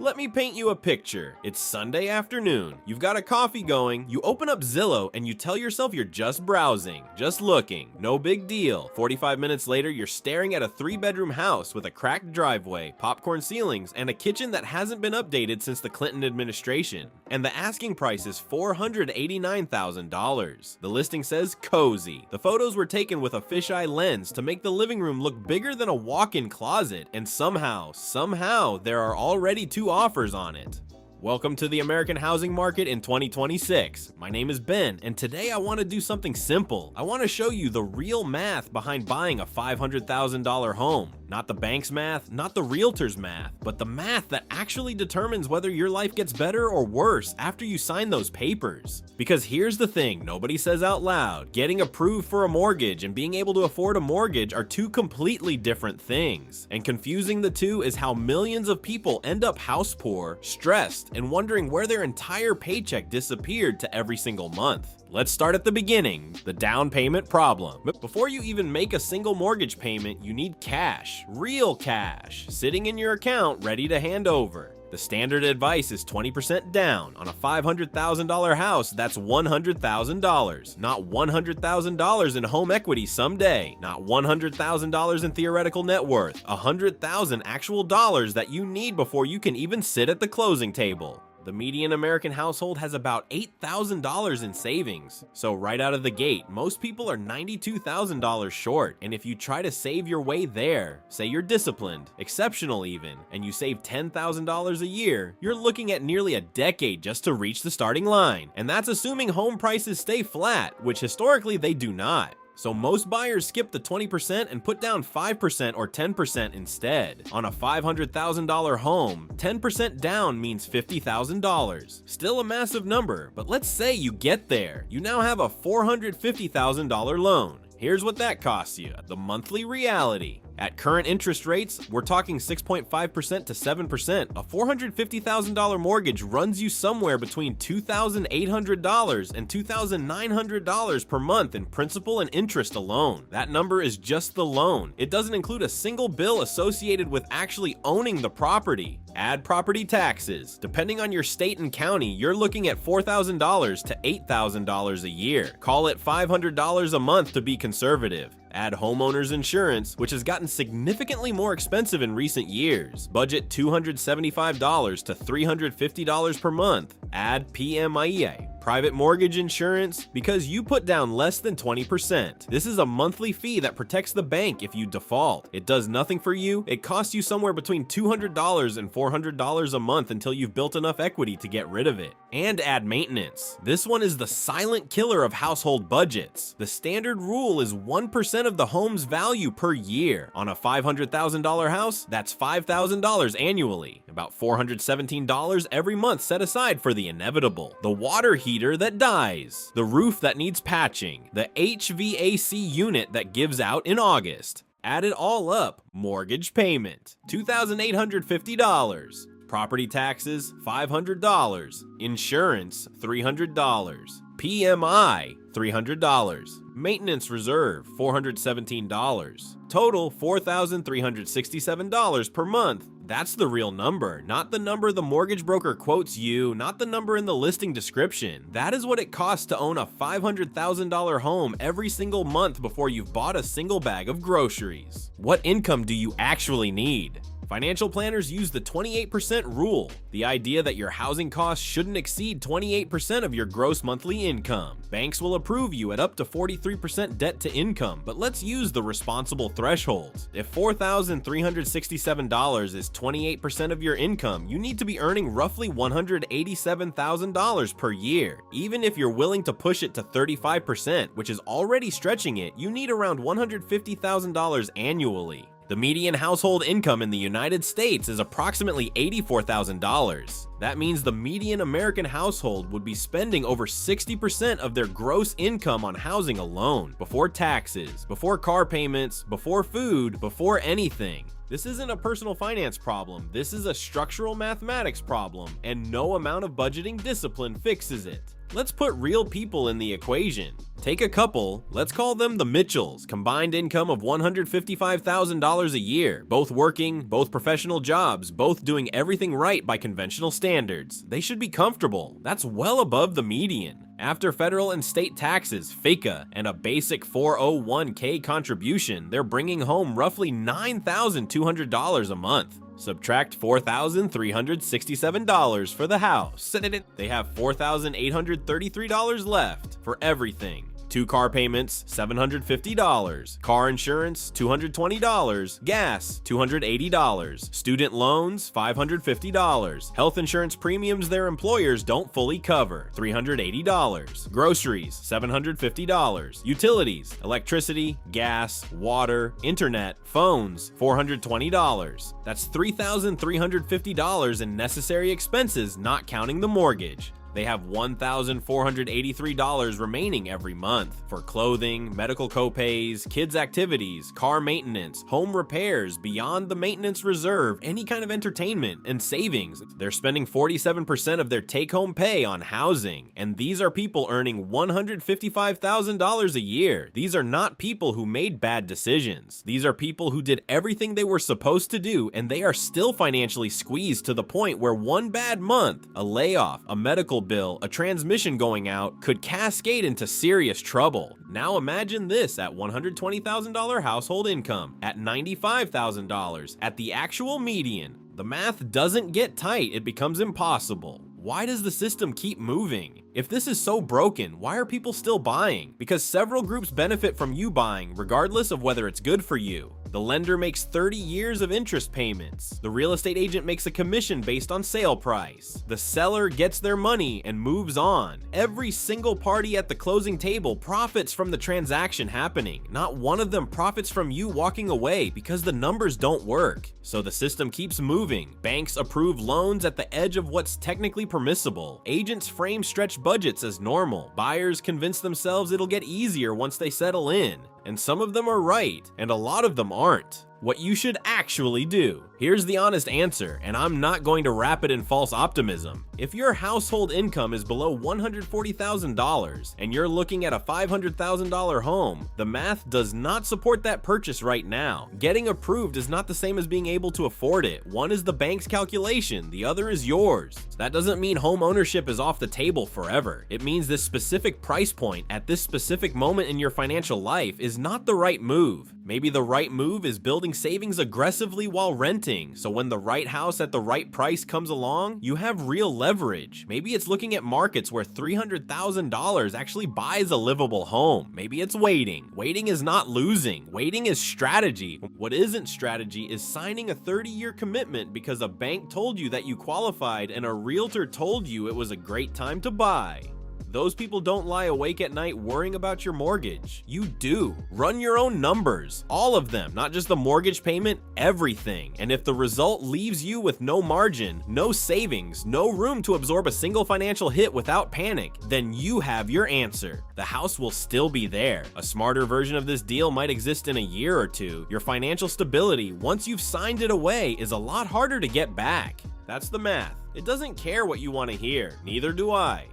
Let me paint you a picture. It's Sunday afternoon. You've got a coffee going, you open up Zillow, and you tell yourself you're just browsing, just looking. No big deal. 45 minutes later, you're staring at a 3-bedroom house with a cracked driveway, popcorn ceilings, and a kitchen that hasn't been updated since the Clinton administration. And the asking price is $489,000. The listing says cozy. The photos were taken with a fisheye lens to make the living room look bigger than a walk-in closet, and somehow, there are already 2 offers on it. Welcome to the American housing market in 2026. My name is Ben, and today I want to do something simple. I want to show you the real math behind buying a $500,000 home. Not the bank's math, not the realtor's math, but the math that actually determines whether your life gets better or worse after you sign those papers. Because here's the thing nobody says out loud: getting approved for a mortgage and being able to afford a mortgage are 2 completely different things. And confusing the 2 is how millions of people end up house poor, stressed, and wondering where their entire paycheck disappeared to every single month. Let's start at the beginning, the down payment problem. But before you even make a single mortgage payment, you need cash, real cash, sitting in your account ready to hand over. The standard advice is 20% down. On a $500,000 house, that's $100,000. Not $100,000 in home equity someday. Not $100,000 in theoretical net worth. $100,000 actual dollars that you need before you can even sit at the closing table. The median American household has about $8,000 in savings. So right out of the gate, most people are $92,000 short. And if you try to save your way there, say you're disciplined, exceptional even, and you save $10,000 a year, you're looking at nearly a decade just to reach the starting line. And that's assuming home prices stay flat, which historically they do not. So most buyers skip the 20% and put down 5% or 10% instead. On a $500,000 home, 10% down means $50,000. Still a massive number, but let's say you get there. You now have a $450,000 loan. Here's what that costs you, the monthly reality. At current interest rates, we're talking 6.5% to 7%. A $450,000 mortgage runs you somewhere between $2,800 and $2,900 per month in principal and interest alone. That number is just the loan. It doesn't include a single bill associated with actually owning the property. Add property taxes. Depending on your state and county, you're looking at $4,000 to $8,000 a year. Call it $500 a month to be conservative. Add homeowners insurance, which has gotten significantly more expensive in recent years. Budget $275 to $350 per month. Add PMIEA, private mortgage insurance, because you put down less than 20%. This is a monthly fee that protects the bank if you default. It does nothing for you. It costs you somewhere between $200 and $400 a month until you've built enough equity to get rid of it. And add maintenance. This one is the silent killer of household budgets. The standard rule is 1% of the home's value per year. On a $500,000 house, that's $5,000 annually. About $417 every month set aside for the inevitable. The water heater that dies. The roof that needs patching. The HVAC unit that gives out in August. Add it all up. Mortgage payment, $2,850. Property taxes, $500. Insurance, $300. PMI, $300. Maintenance reserve, $417. Total, $4,367 per month. That's the real number, not the number the mortgage broker quotes you, not the number in the listing description. That is what it costs to own a $500,000 home every single month before you've bought a single bag of groceries. What income do you actually need? Financial planners use the 28% rule, the idea that your housing costs shouldn't exceed 28% of your gross monthly income. Banks will approve you at up to 43% debt to income, but let's use the responsible thresholds. If $4,367 is 28% of your income, you need to be earning roughly $187,000 per year. Even if you're willing to push it to 35%, which is already stretching it, you need around $150,000 annually. The median household income in the United States is approximately $84,000. That means the median American household would be spending over 60% of their gross income on housing alone, before taxes, before car payments, before food, before anything. This isn't a personal finance problem, this is a structural mathematics problem, and no amount of budgeting discipline fixes it. Let's put real people in the equation. Take a couple, let's call them the Mitchells, combined income of $155,000 a year, both working, both professional jobs, both doing everything right by conventional standards. They should be comfortable. That's well above the median. After federal and state taxes, FACA, and a basic 401k contribution, they're bringing home roughly $9,200 a month. Subtract $4,367 for the house. They have $4,833 left for everything. 2 car payments, $750. Car insurance, $220. Gas, $280. Student loans, $550. Health insurance premiums their employers don't fully cover, $380. Groceries, $750. Utilities, electricity, gas, water, internet, phones, $420. That's $3,350 in necessary expenses, not counting the mortgage. They have $1,483 remaining every month for clothing, medical copays, kids' activities, car maintenance, home repairs, beyond the maintenance reserve, any kind of entertainment, and savings. They're spending 47% of their take-home pay on housing, and these are people earning $155,000 a year. These are not people who made bad decisions. These are people who did everything they were supposed to do, and they are still financially squeezed to the point where one bad month, a layoff, a medical bill, a transmission going out, could cascade into serious trouble. Now imagine this at $120,000 household income, at $95,000, at the actual median. The math doesn't get tight, it becomes impossible. Why does the system keep moving? If this is so broken, why are people still buying? Because several groups benefit from you buying, regardless of whether it's good for you. The lender makes 30 years of interest payments. The real estate agent makes a commission based on sale price. The seller gets their money and moves on. Every single party at the closing table profits from the transaction happening. Not one of them profits from you walking away because the numbers don't work. So the system keeps moving. Banks approve loans at the edge of what's technically permissible. Agents frame stretch budgets as normal. Buyers convince themselves it'll get easier once they settle in. And some of them are right, and a lot of them aren't. What you should actually do. Here's the honest answer, and I'm not going to wrap it in false optimism. If your household income is below $140,000 and you're looking at a $500,000 home, the math does not support that purchase right now. Getting approved is not the same as being able to afford it. One is the bank's calculation, the other is yours. That doesn't mean home ownership is off the table forever. It means this specific price point at this specific moment in your financial life is not the right move. Maybe the right move is building savings aggressively while renting, so when the right house at the right price comes along, you have real leverage. Maybe it's looking at markets where $300,000 actually buys a livable home. Maybe it's waiting. Waiting is not losing. Waiting is strategy. What isn't strategy is signing a 30-year commitment because a bank told you that you qualified and a realtor told you it was a great time to buy. Those people don't lie awake at night worrying about your mortgage. You do. Run your own numbers. All of them, not just the mortgage payment, everything. And if the result leaves you with no margin, no savings, no room to absorb a single financial hit without panic, then you have your answer. The house will still be there. A smarter version of this deal might exist in a year or two. Your financial stability, once you've signed it away, is a lot harder to get back. That's the math. It doesn't care what you want to hear. Neither do I.